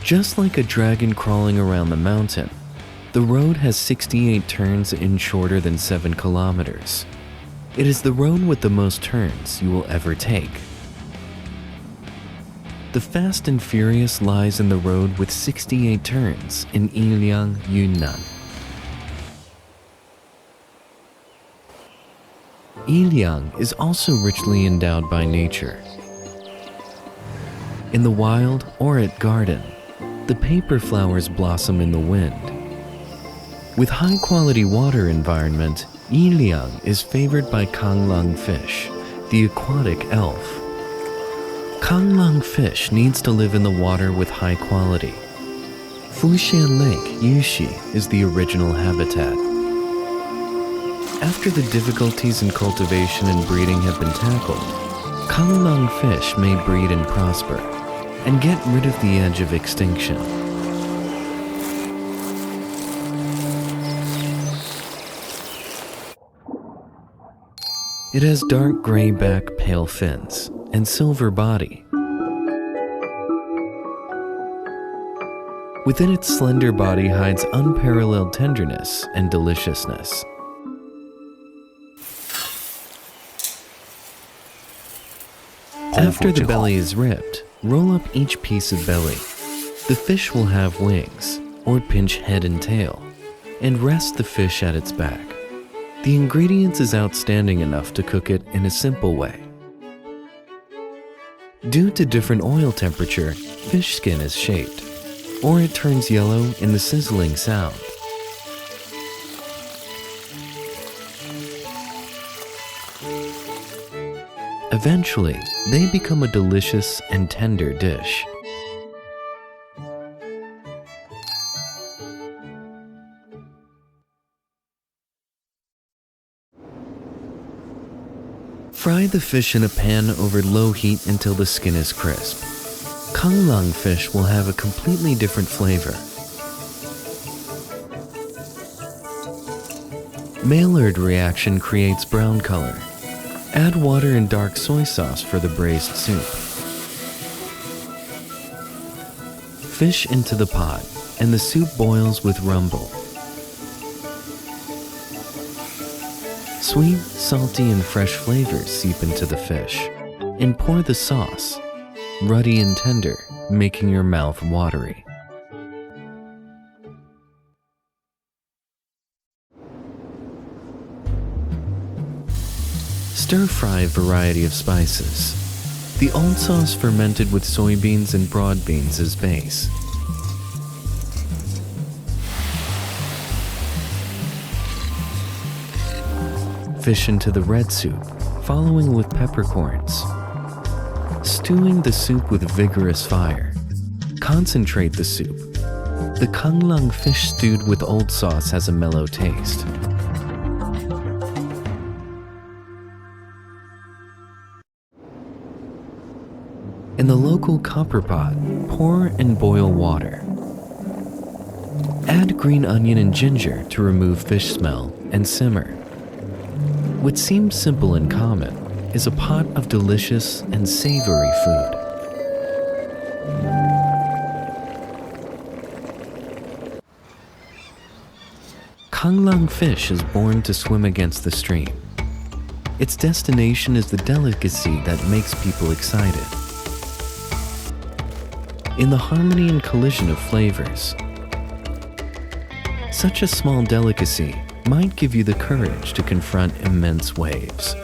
Just like a dragon crawling around the mountain, the road has 68 turns in shorter than 7 kilometers. It is the road with the most turns you will ever take. The Fast and Furious lies in the road with 68 turns in Yunnan, Yunnan. Yunnan is also richly endowed by nature. In the wild or at garden, the paper flowers blossom in the wind. With high-quality water environment, Yunnan is favored by kanglang fish, the aquatic elf. Kanglang fish needs to live in the water with high quality. Fuxian Lake, Yushi, is the original habitat. After the difficulties in cultivation and breeding have been tackled, kanglang fish may breed and prosper, and get rid of the edge of extinction. It has dark gray back, pale fins, and silver body. Within its slender body hides unparalleled tenderness and deliciousness. After the belly is ripped, roll up each piece of belly. The fish will have wings, or pinch head and tail, and rest the fish at its back. The ingredients is outstanding enough to cook it in a simple way. Due to different oil temperature, fish skin is shaped, or it turns yellow in the sizzling sound. Eventually, they become a delicious and tender dish. Fry the fish in a pan over low heat until the skin is crisp. Kanglang fish will have a completely different flavor. Maillard reaction creates brown color. Add water and dark soy sauce for the braised soup. Fish into the pot, and the soup boils with rumble. Sweet, salty, and fresh flavors seep into the fish, and pour the sauce, ruddy and tender, making your mouth watery. Stir-fry a variety of spices. The old sauce fermented with soybeans and broad beans as base. Fish into the red soup, following with peppercorns. Stewing the soup with vigorous fire. Concentrate the soup. The kanglang fish stewed with old sauce has a mellow taste. In the local copper pot, pour and boil water. Add green onion and ginger to remove fish smell and simmer. What seems simple and common is a pot of delicious and savory food. Kanglang fish is born to swim against the stream. Its destination is the delicacy that makes people excited. In the harmony and collision of flavors, such a small delicacy might give you the courage to confront immense waves.